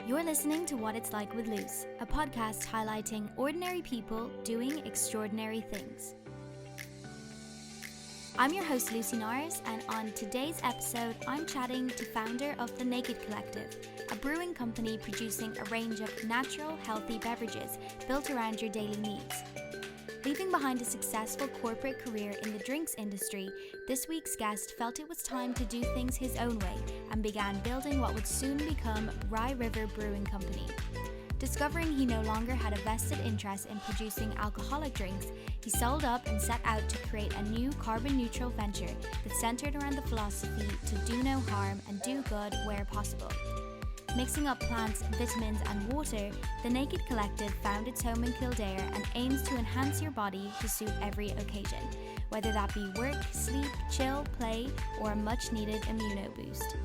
You're listening to What It's Like with Luce, a podcast highlighting ordinary people doing extraordinary things. I'm your host Lucy Norris, and on today's episode I'm chatting to founder of The Naked Collective, a brewing company producing a range of natural, healthy beverages built around your daily needs. Leaving behind a successful corporate career in the drinks industry, this week's guest felt it was time to do things his own way and began building what would soon become Rye River Brewing Company. Discovering he no longer had a vested interest in producing alcoholic drinks, he sold up and set out to create a new carbon-neutral venture that centered around the philosophy to do no harm and do good where possible. Mixing up plants, vitamins and water, The Naked Collective found its home in Kildare and aims to enhance your body to suit every occasion, whether that be work, sleep, chill, play, or a much-needed immuno boost.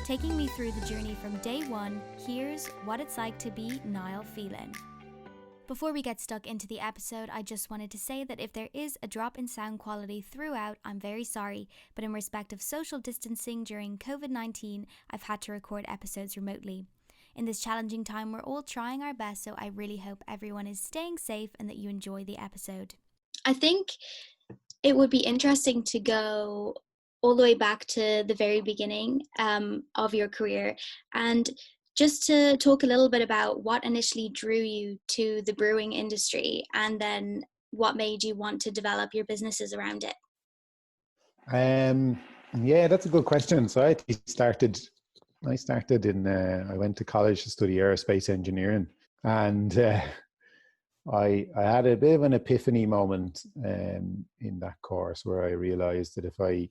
Taking me through the journey from day one, here's what it's like to be Niall Phelan. Before we get stuck into the episode, I just wanted to say that if there is a drop in sound quality throughout, I'm very sorry, but in respect of social distancing during COVID-19, I've had to record episodes remotely. In this challenging time, we're all trying our best, so I really hope everyone is staying safe and that you enjoy the episode. I think it would be interesting to go all the way back to the very beginning of your career, and just to talk a little bit about what initially drew you to the brewing industry and then what made you want to develop your businesses around it. Yeah, that's a good question. So I started I went to college to study aerospace engineering, and I had a bit of an epiphany moment in that course where I realized that if I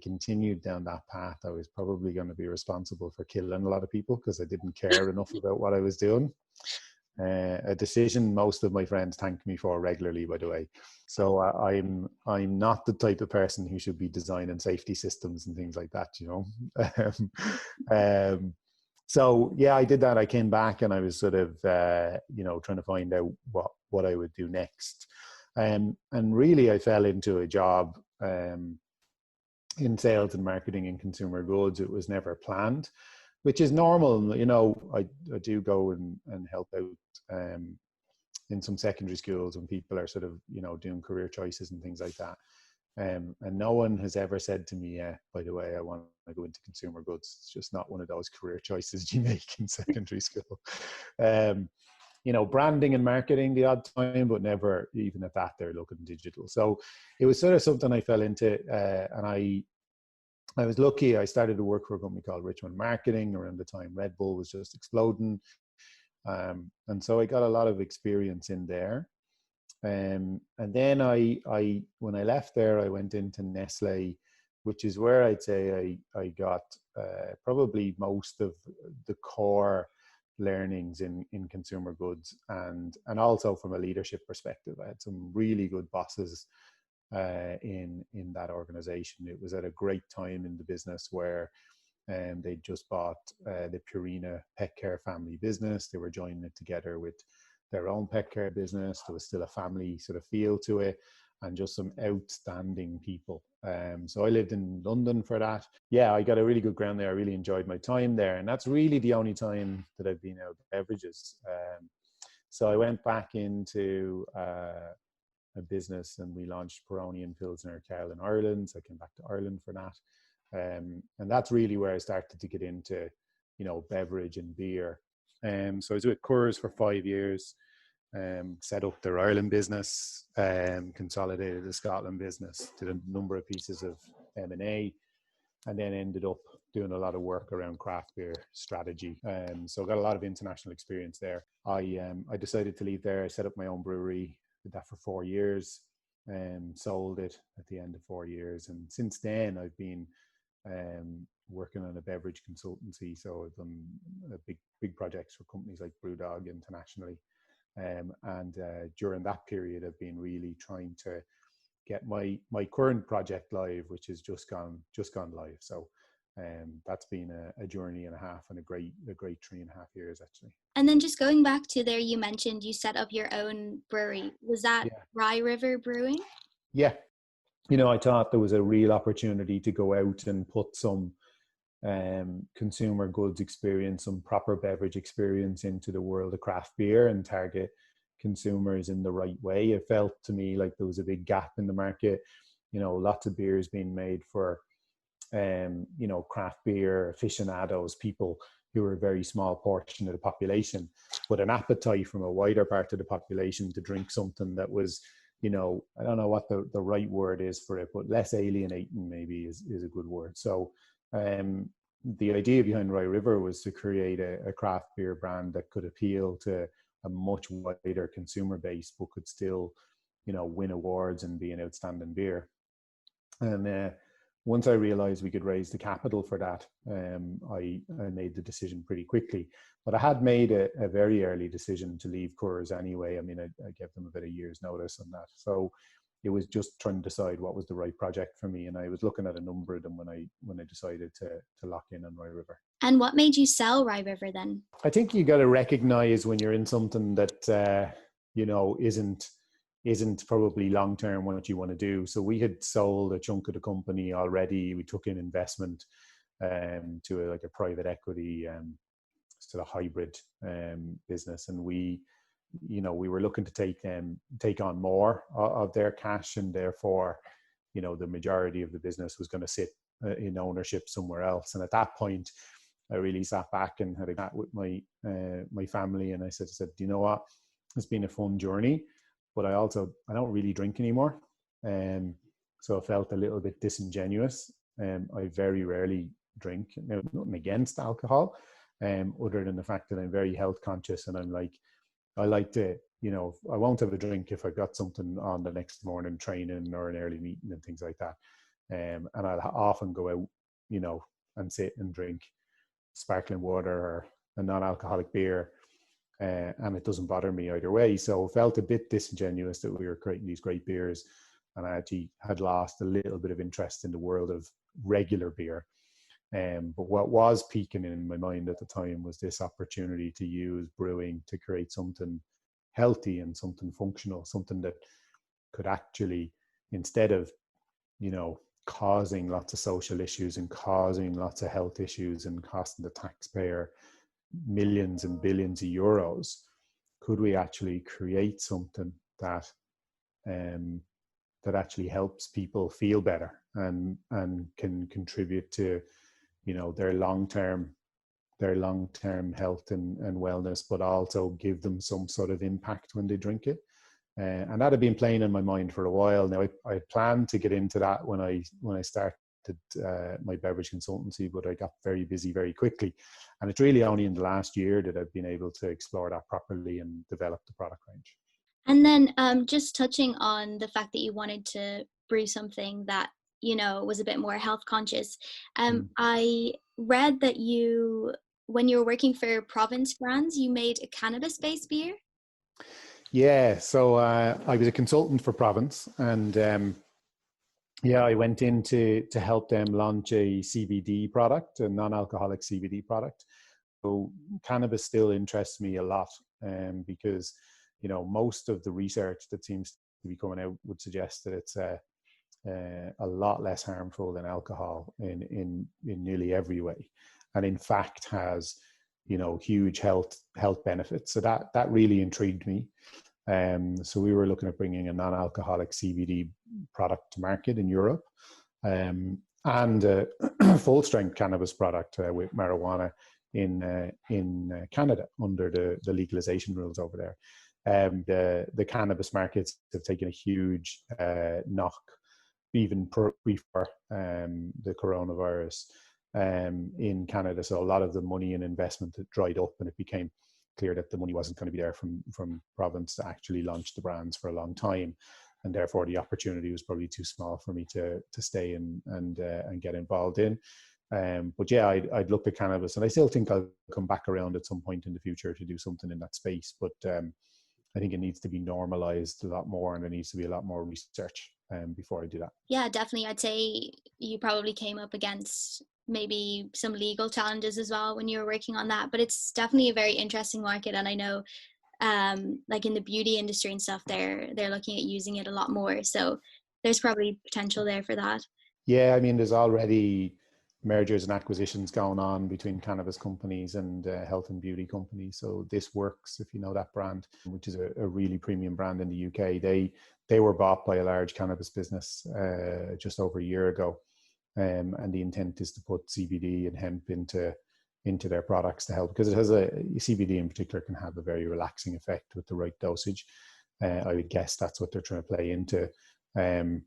continued down that path, I was probably going to be responsible for killing a lot of people because I didn't care enough about what I was doing. A decision most of my friends thank me for regularly, by the way. So I'm not the type of person who should be designing safety systems and things like that, you know. So yeah, I did that. I came back and I was sort of, trying to find out what I would do next. And really I fell into a job in sales and marketing and consumer goods. It was never planned, which is normal. You know, I do go and help out in some secondary schools when people are sort of, doing career choices and things like that. And no one has ever said to me, by the way, I want to go into consumer goods. It's just not one of those career choices you make in secondary school. Branding and marketing the odd time, but never even at that, they're looking digital. So it was sort of something I fell into, and I was lucky. I started to work for a company called Richmond Marketing around the time Red Bull was just exploding. And so I got a lot of experience in there. And then I when I left there, I went into Nestle, which is where I'd say I got probably most of the core learnings in consumer goods, and also from a leadership perspective. I had some really good bosses in that organization. It was at a great time in the business where they just bought the Purina pet care family business. They were joining it together with their own pet care business. There was still a family sort of feel to it, and just some outstanding people. So I lived in London for that. Yeah, I got a really good ground there. I really enjoyed my time there. And that's really the only time that I've been out of beverages. So I went back into a business and we launched Peroni and Pilsner Carl in Ireland. So I came back to Ireland for that. And that's really where I started to get into, beverage and beer. So I was with Coors for 5 years, set up their Ireland business, consolidated the Scotland business, did a number of pieces of M&A, and then ended up doing a lot of work around craft beer strategy. So I got a lot of international experience there. I decided to leave there. I set up my own brewery, did that for 4 years, sold it at the end of 4 years. And since then I've been working on a beverage consultancy. So I've done big projects for companies like Brewdog internationally. And during that period, I've been really trying to get my current project live, which has just gone live. So that's been a journey and a half, and a great 3.5 years actually. And then just going back to there, you mentioned you set up your own brewery. Was that Rye River Brewing? Yeah. I thought there was a real opportunity to go out and put some consumer goods experience, some proper beverage experience into the world of craft beer and target consumers in the right way. It felt to me like there was a big gap in the market. Lots of beers being made for, craft beer aficionados, people who are a very small portion of the population, but an appetite from a wider part of the population to drink something that was, I don't know what the right word is for it, but less alienating maybe is a good word. So the idea behind Rye River was to create a craft beer brand that could appeal to a much wider consumer base, but could still, win awards and be an outstanding beer. And once I realized we could raise the capital for that, I made the decision pretty quickly. But I had made a very early decision to leave Coors anyway. I mean, I gave them about a year's notice on that. So it was just trying to decide what was the right project for me. And I was looking at a number of them when I decided to lock in on Rye River. And what made you sell Rye River then? I think you got to recognize when you're in something that, isn't probably long-term what you want to do. So we had sold a chunk of the company already. We took in investment to a private equity sort of hybrid business. And we were looking to take on more of their cash, and therefore, the majority of the business was going to sit in ownership somewhere else. And at that point, I really sat back and had a chat with my family, and I said, you know what, it's been a fun journey, but I don't really drink anymore. So I felt a little bit disingenuous. I very rarely drink. Now, nothing against alcohol, other than the fact that I'm very health conscious, and I like to, I won't have a drink if I've got something on the next morning, training or an early meeting and things like that. And I'll often go out, and sit and drink sparkling water or a non-alcoholic beer. And it doesn't bother me either way. So I felt a bit disingenuous that we were creating these great beers, and I actually had lost a little bit of interest in the world of regular beer. But what was peaking in my mind at the time was this opportunity to use brewing to create something healthy and something functional, something that could actually, instead of, causing lots of social issues and causing lots of health issues and costing the taxpayer millions and billions of euros, could we actually create something that actually helps people feel better and can contribute to their long-term health and wellness, but also give them some sort of impact when they drink it. And that had been playing in my mind for a while. Now I planned to get into that when I started my beverage consultancy, but I got very busy very quickly. And it's really only in the last year that I've been able to explore that properly and develop the product range. And then just touching on the fact that you wanted to brew something that, was a bit more health conscious. I read that when you were working for Province Brands, you made a cannabis-based beer. Yeah, so I was a consultant for Province, and I went in to help them launch a CBD product, a non-alcoholic CBD product. So cannabis still interests me a lot, because most of the research that seems to be coming out would suggest that it's a lot less harmful than alcohol in nearly every way, and in fact has huge health benefits. So that really intrigued me. So we were looking at bringing a non-alcoholic CBD product to market in Europe, and a full-strength cannabis product with marijuana in Canada under the legalization rules over there. The cannabis markets have taken a huge knock even before the coronavirus in Canada. So a lot of the money and investment had dried up, and it became clear that the money wasn't going to be there from Province to actually launch the brands for a long time, and therefore the opportunity was probably too small for me to stay and get involved in. But yeah, I'd looked at cannabis, and I still think I'll come back around at some point in the future to do something in that space. But I think it needs to be normalized a lot more, and there needs to be a lot more research before I do that. Yeah, definitely. I'd say you probably came up against maybe some legal challenges as well when you were working on that, but it's definitely a very interesting market. And I know like in the beauty industry and stuff, they're looking at using it a lot more. So there's probably potential there for that. Yeah, I mean, there's already mergers and acquisitions going on between cannabis companies and health and beauty companies. So This Works, if you know that brand, which is a really premium brand in the UK, they were bought by a large cannabis business just over a year ago. And the intent is to put CBD and hemp into their products to help, because it has CBD in particular can have a very relaxing effect with the right dosage. I would guess that's what they're trying to play into. And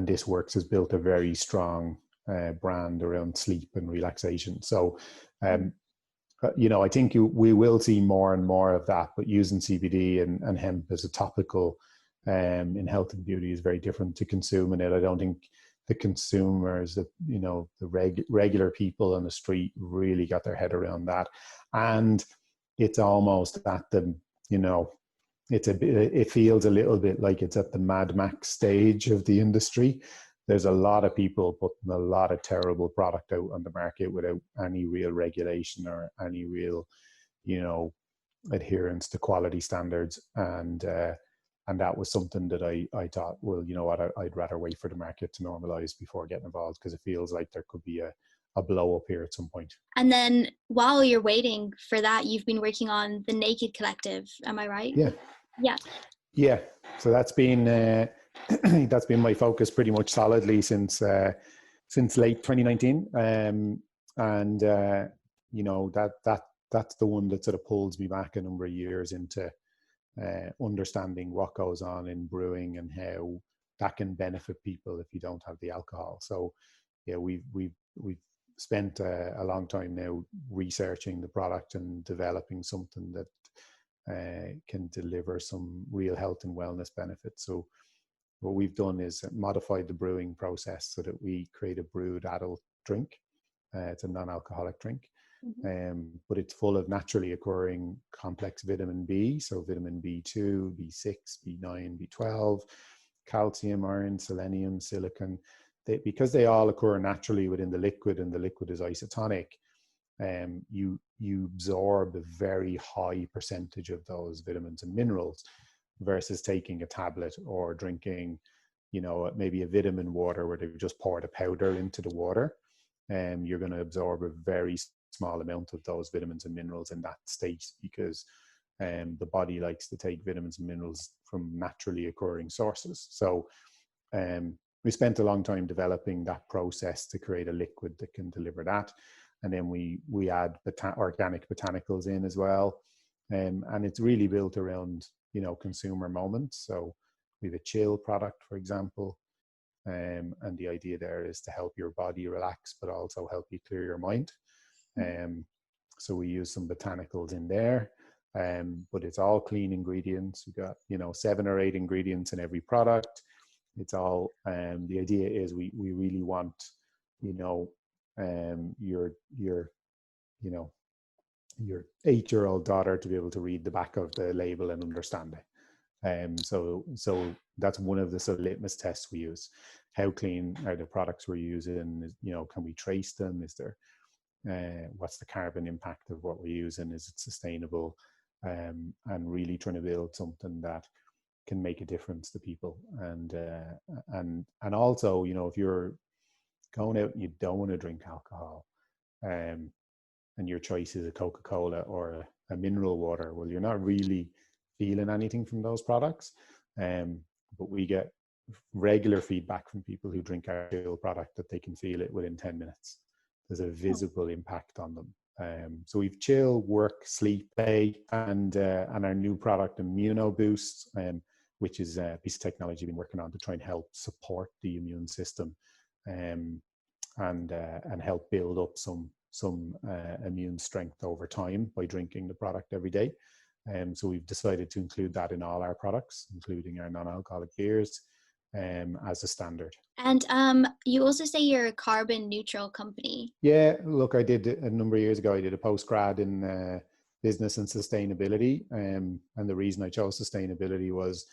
This Works has built a very strong brand around sleep and relaxation. So, I think we will see more and more of that, but using CBD and hemp as a topical in health and beauty is very different to consuming it. I don't think the consumers, the regular people on the street really got their head around that. And it's almost at the, it feels a little bit like it's at the Mad Max stage of the industry. There's a lot of people putting a lot of terrible product out on the market without any real regulation or any real, adherence to quality standards. And that was something that I thought, well, you know what, I'd rather wait for the market to normalize before getting involved, because it feels like there could be a blow up here at some point. And then while you're waiting for that, you've been working on the Naked Collective. Am I right? Yeah. So that's been my focus pretty much solidly since late 2019. That's the one that sort of pulls me back a number of years into understanding what goes on in brewing and how that can benefit people if you don't have the alcohol. So yeah, we've spent a long time now researching the product and developing something that can deliver some real health and wellness benefits. So what we've done is modified the brewing process so that we create a brewed adult drink. It's a non-alcoholic drink, but it's full of naturally occurring complex vitamin B. So vitamin B2, B6, B9, B12, calcium, iron, selenium, silicon. Because they all occur naturally within the liquid, and the liquid is isotonic, you absorb a very high percentage of those vitamins and minerals, versus taking a tablet or drinking, maybe a vitamin water where they've just poured a powder into the water. You're going to absorb a very small amount of those vitamins and minerals in that state, because the body likes to take vitamins and minerals from naturally occurring sources. So we spent a long time developing that process to create a liquid that can deliver that. And then we add organic botanicals in as well. And it's really built around, consumer moments. So we have a chill product, for example. And the idea there is to help your body relax, but also help you clear your mind. So we use some botanicals in there, but it's all clean ingredients. We got, 7 or 8 ingredients in every product. It's all, the idea is we really want, your 8-year-old daughter to be able to read the back of the label and understand it. So that's one of the sort of litmus tests we use. How clean are the products we're using? Can we trace them? Is there, what's the carbon impact of what we're using? Is it sustainable? And really trying to build something that can make a difference to people. And also, if you're going out and you don't want to drink alcohol, and your choice is a Coca-Cola or a mineral water, well, you're not really feeling anything from those products. But we get regular feedback from people who drink our chill product that they can feel it within 10 minutes. There's a visible impact on them. So we've chill, work, sleep, play, and our new product, Immuno Boost, which is a piece of technology we've been working on to try and help support the immune system, and help build up some immune strength over time by drinking the product every day. So we've decided to include that in all our products, including our non-alcoholic beers, as a standard. And you also say you're a carbon neutral company. Yeah, look, I did a number of years ago, I did a postgrad in business and sustainability. And the reason I chose sustainability was,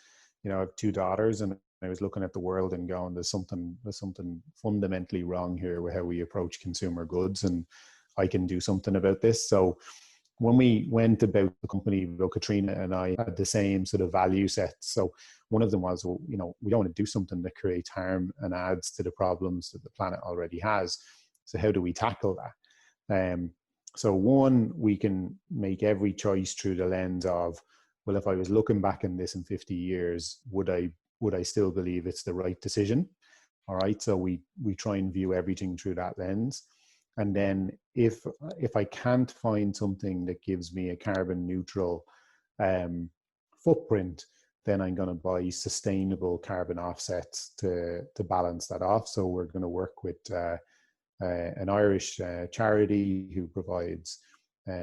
I have 2 daughters, and I was looking at the world and going, there's something fundamentally wrong here with how we approach consumer goods, and I can do something about this. So when we went about the company, Katrina and I had the same sort of value sets. So one of them was, we don't want to do something that creates harm and adds to the problems that the planet already has. So how do we tackle that? So one, we can make every choice through the lens of, well, if I was looking back in this in 50 years, would I still believe it's the right decision? All right. So we try and view everything through that lens. And then if I can't find something that gives me a carbon neutral footprint, then I'm going to buy sustainable carbon offsets to balance that off. So we're going to work with an Irish charity who provides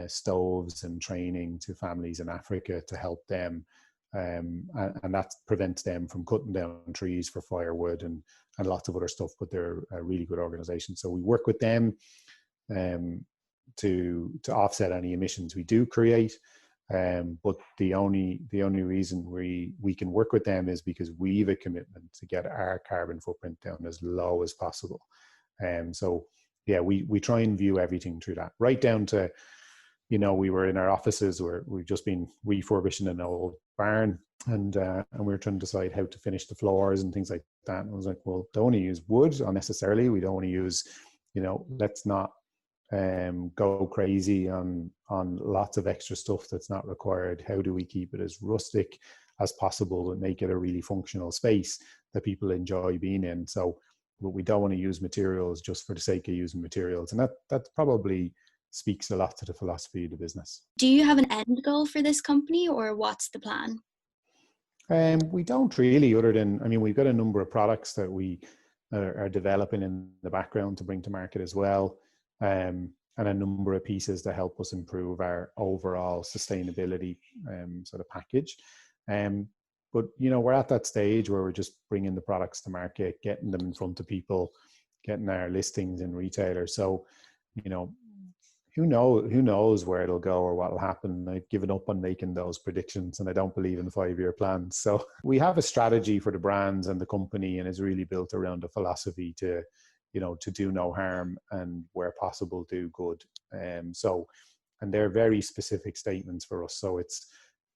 stoves and training to families in Africa to help them, and that prevents them from cutting down trees for firewood and lots of other stuff. But they're a really good organization, so we work with them to offset any emissions we do create. But the only reason we can work with them is because we have a commitment to get our carbon footprint down as low as possible. So yeah, we try and view everything through that, right down to, we were in our offices where we've just been refurbishing an old barn, and we were trying to decide how to finish the floors and things like that. And I was like, well, don't want to use wood unnecessarily. We don't want to use, let's not go crazy on lots of extra stuff that's not required. How do we keep it as rustic as possible and make it a really functional space that people enjoy being in? So, but we don't want to use materials just for the sake of using materials. And that probably speaks a lot to the philosophy of the business. Do you have an end goal for this company, or what's the plan? We don't really, other than, we've got a number of products that we are developing in the background to bring to market as well. And a number of pieces to help us improve our overall sustainability sort of package. But, we're at that stage where we're just bringing the products to market, getting them in front of people, getting our listings in retailers. So, who knows where it'll go or what will happen. I've given up on making those predictions, and I don't believe in 5-year plans. So we have a strategy for the brands and the company, and it's really built around a philosophy to do no harm and where possible do good. And they're very specific statements for us. So it's,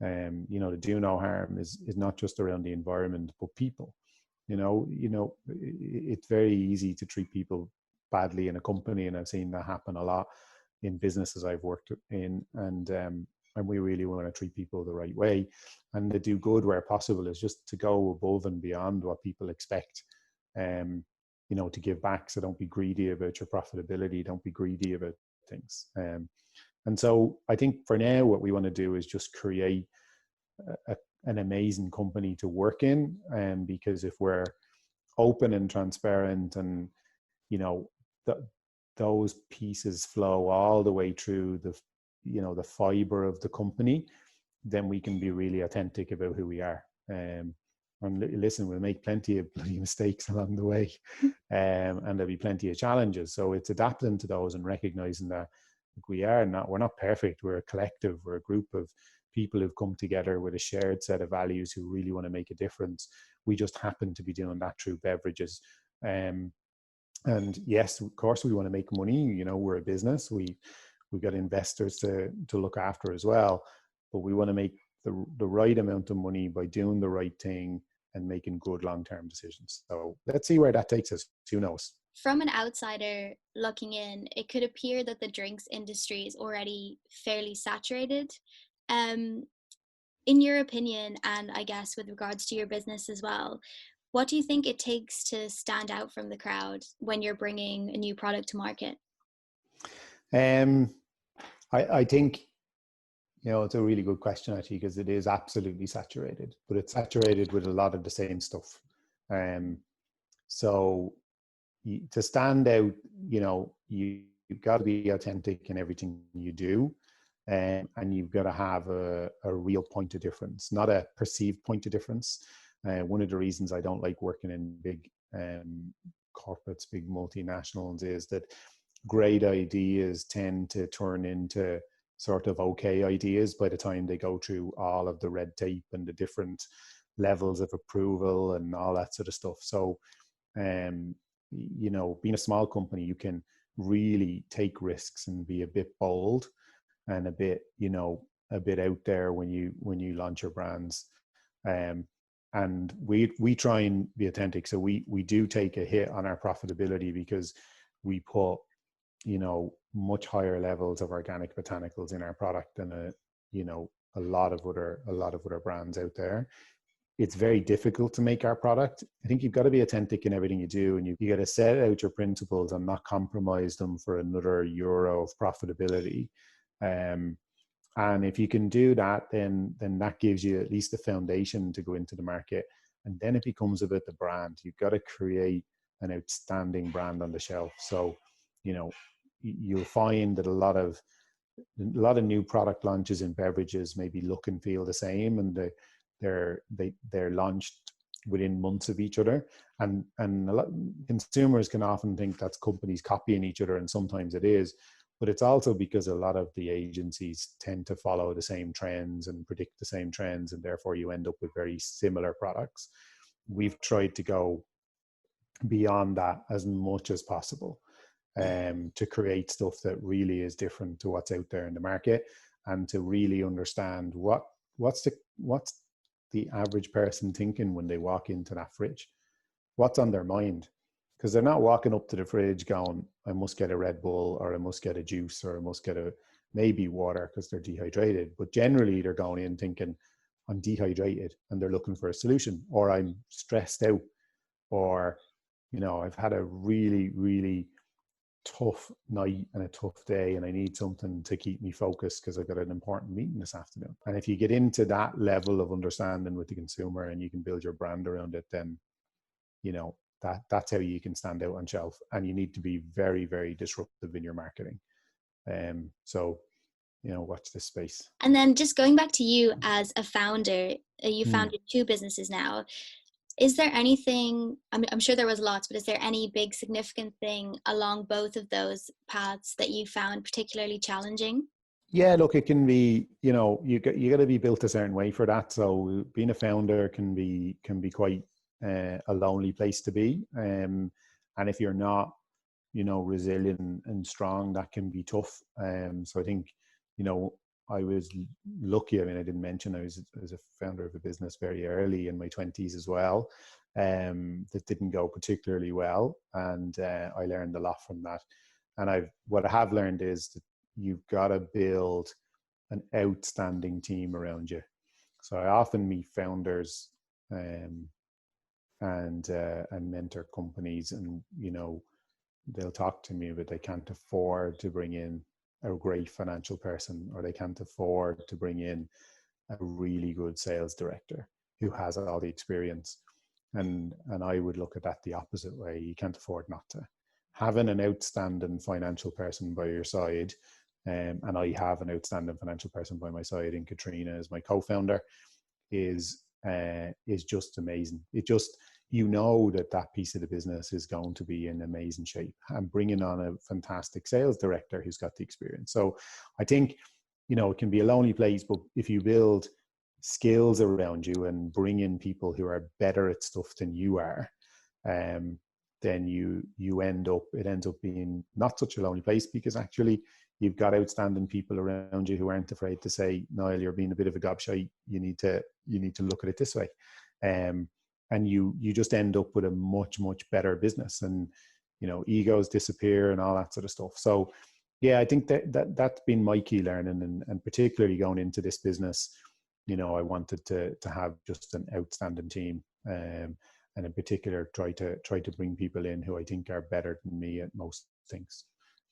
to do no harm is not just around the environment, but people. It's very easy to treat people badly in a company, and I've seen that happen a lot in businesses I've worked in, and we really want to treat people the right way, and to do good where possible is just to go above and beyond what people expect. To give back. So don't be greedy about your profitability. Don't be greedy about things. And so I think for now, what we want to do is just create an amazing company to work in. Because if we're open and transparent, and, those pieces flow all the way through the fiber of the company, then we can be really authentic about who we are. And listen, we'll make plenty of bloody mistakes along the way, and there'll be plenty of challenges. So it's adapting to those and recognizing that we're not perfect. We're a collective. We're a group of people who've come together with a shared set of values who really want to make a difference. We just happen to be doing that through beverages. And yes, of course, we want to make money. We're a business. We've got investors to look after as well, but we want to make the right amount of money by doing the right thing and making good long-term decisions. So let's see where that takes us. Who knows? From an outsider looking in, it could appear that the drinks industry is already fairly saturated. In your opinion, and I guess with regards to your business as well, what do you think it takes to stand out from the crowd when you're bringing a new product to market? I think, it's a really good question, actually, because it is absolutely saturated, but it's saturated with a lot of the same stuff. So to stand out, you've got to be authentic in everything you do. And you've got to have a real point of difference, not a perceived point of difference. One of the reasons I don't like working in big corporates, big multinationals, is that great ideas tend to turn into sort of okay ideas by the time they go through all of the red tape and the different levels of approval and all that sort of stuff. So, being a small company, you can really take risks and be a bit bold and a bit out there when you launch your brands. And we try and be authentic. So we do take a hit on our profitability because we put much higher levels of organic botanicals in our product than a lot of other brands out there. It's very difficult to make our product. I think you've got to be authentic in everything you do, and you got to set out your principles and not compromise them for another euro of profitability. And if you can do that, then that gives you at least a foundation to go into the market. And then it becomes about the brand. You've got to create an outstanding brand on the shelf. So, you'll find that a lot of new product launches in beverages maybe look and feel the same, and they're launched within months of each other. And a lot consumers can often think that's companies copying each other, and sometimes it is. But it's also because a lot of the agencies tend to follow the same trends and predict the same trends, and therefore you end up with very similar products. We've tried to go beyond that as much as possible, to create stuff that really is different to what's out there in the market, and to really understand what's the average person thinking when they walk into that fridge, what's on their mind. Because they're not walking up to the fridge going, I must get a Red Bull, or I must get a juice, or I must get maybe water because they're dehydrated. But generally they're going in thinking, I'm dehydrated, and they're looking for a solution, or I'm stressed out, or, I've had a really, really tough night and a tough day, and I need something to keep me focused because I've got an important meeting this afternoon. And if you get into that level of understanding with the consumer and you can build your brand around it, then, that's how you can stand out on shelf. And you need to be very, very disruptive in your marketing. So, watch this space. And then just going back to you as a founder, you founded 2 businesses now. Is there anything, I'm sure there was lots, but is there any big significant thing along both of those paths that you found particularly challenging? Yeah, look, it can be, you got to be built a certain way for that. So being a founder can be quite a lonely place to be. And if you're not, resilient and strong, that can be tough. So I think, I was lucky. I mean, I didn't mention I was a founder of a business very early in my 20s as well, that didn't go particularly well. And I learned a lot from that. And what I have learned is that you've got to build an outstanding team around you. So I often meet founders and mentor companies, and they'll talk to me, but they can't afford to bring in a great financial person, or they can't afford to bring in a really good sales director who has all the experience. And I would look at that the opposite way. You can't afford not to. Having an outstanding financial person by your side, and I have an outstanding financial person by my side in Katrina as my co-founder, is just amazing. It just, that piece of the business is going to be in amazing shape, and bringing on a fantastic sales director who's got the experience. So I think, it can be a lonely place, but if you build skills around you and bring in people who are better at stuff than you are, then it ends up being not such a lonely place, because actually you've got outstanding people around you who aren't afraid to say, Niall, you're being a bit of a gobshite. You need to look at it this way. And you just end up with a much, much better business, and, egos disappear and all that sort of stuff. So yeah, I think that's been my key learning, and particularly going into this business, I wanted to have just an outstanding team, and in particular try to bring people in who I think are better than me at most things,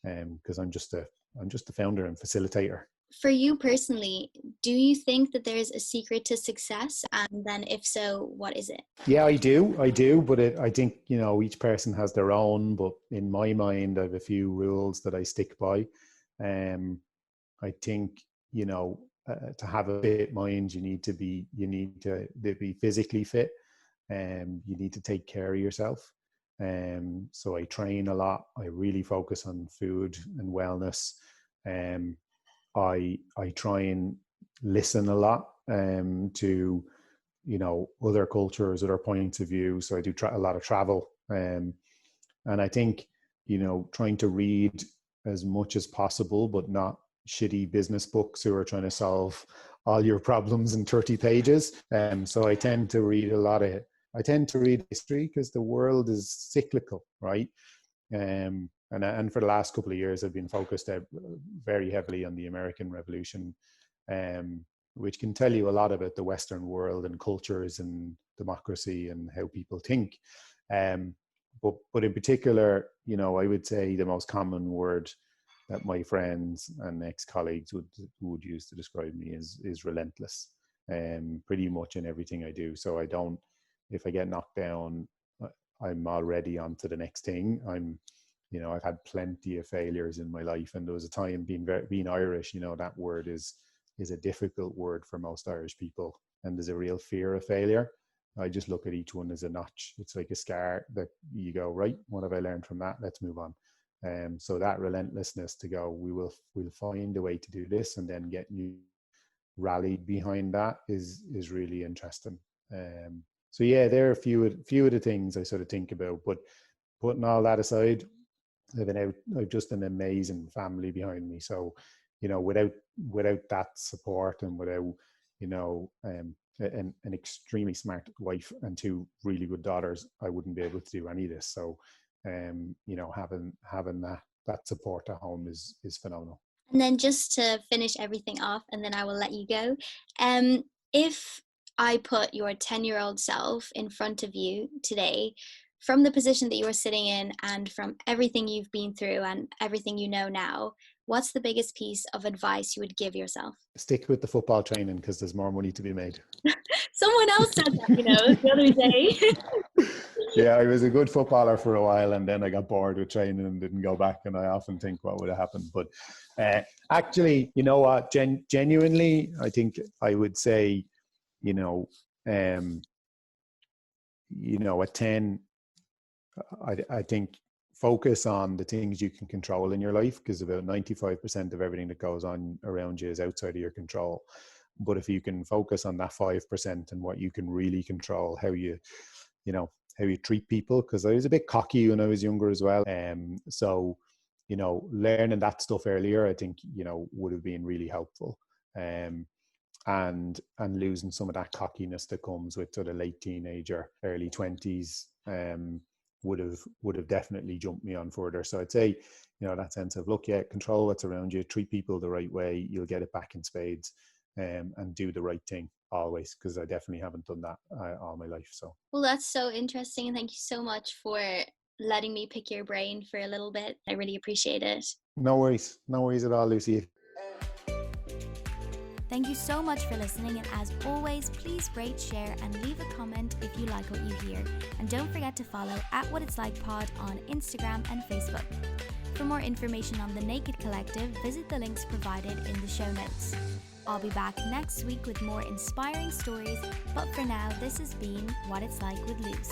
because I'm just a founder and facilitator. For you personally, do you think that there's a secret to success? And then if so, what is it? Yeah, I do. But I think, each person has their own, but in my mind, I have a few rules that I stick by. I think, to have a fit mind, you need to be physically fit, and you need to take care of yourself. So I train a lot. I really focus on food and wellness. I try and listen a lot to other cultures, other points of view. So I do a lot of travel, and I think trying to read as much as possible, but not shitty business books who are trying to solve all your problems in 30 pages. So I tend to read history, because the world is cyclical, right? And for the last couple of years, I've been focused very heavily on the American Revolution, which can tell you a lot about the Western world and cultures and democracy and how people think. But in particular, you know, I would say the most common word that my friends and ex-colleagues would use to describe me is relentless. Pretty much in everything I do. So if I get knocked down, I'm already on to the next thing. I've had plenty of failures in my life, and there was a time being Irish, you know, that word is a difficult word for most Irish people, and there's a real fear of failure. I just look at each one as a notch. It's like a scar that you go, right, what have I learned from that? Let's move on. So that relentlessness to go, we'll find a way to do this, and then get you rallied behind that is really interesting. So yeah, there are a few of the things I sort of think about, but putting all that aside, I've just an amazing family behind me. So, you know, without that support, and without, you know, an extremely smart wife and two really good daughters, I wouldn't be able to do any of this. So, you know, having that support at home is phenomenal. And then just to finish everything off, and then I will let you go. If I put your 10-year-old self in front of you today, from the position that you are sitting in and from everything you've been through and everything you know now, what's the biggest piece of advice you would give yourself? Stick with the football training, because there's more money to be made. Someone else said that, you know, the other day. Yeah, I was a good footballer for a while, and then I got bored with training and didn't go back. And I often think what would have happened. But actually, you know what? Genuinely, I think I would say, you know, at 10, I think focus on the things you can control in your life, because about 95% of everything that goes on around you is outside of your control. But if you can focus on that 5% and what you can really control, how you treat people, because I was a bit cocky when I was younger as well. So, you know, learning that stuff earlier, I think, you know, would have been really helpful. And losing some of that cockiness that comes with sort of late teenager, early 20s, would have definitely jumped me on further. So I'd say, you know, that sense of control what's around you, treat people the right way, you'll get it back in spades, and do the right thing always, because I definitely haven't done that all my life. So, well, that's so interesting, and thank you so much for letting me pick your brain for a little bit. I really appreciate it. No worries at all, Lucy. Thank you so much for listening, and as always, please rate, share and leave a comment if you like what you hear, and don't forget to follow @whatitslike_pod on Instagram and Facebook. For more information on the Naked Collective, visit the links provided in the show notes. I'll be back next week with more inspiring stories, but for now, this has been What It's Like with Luce.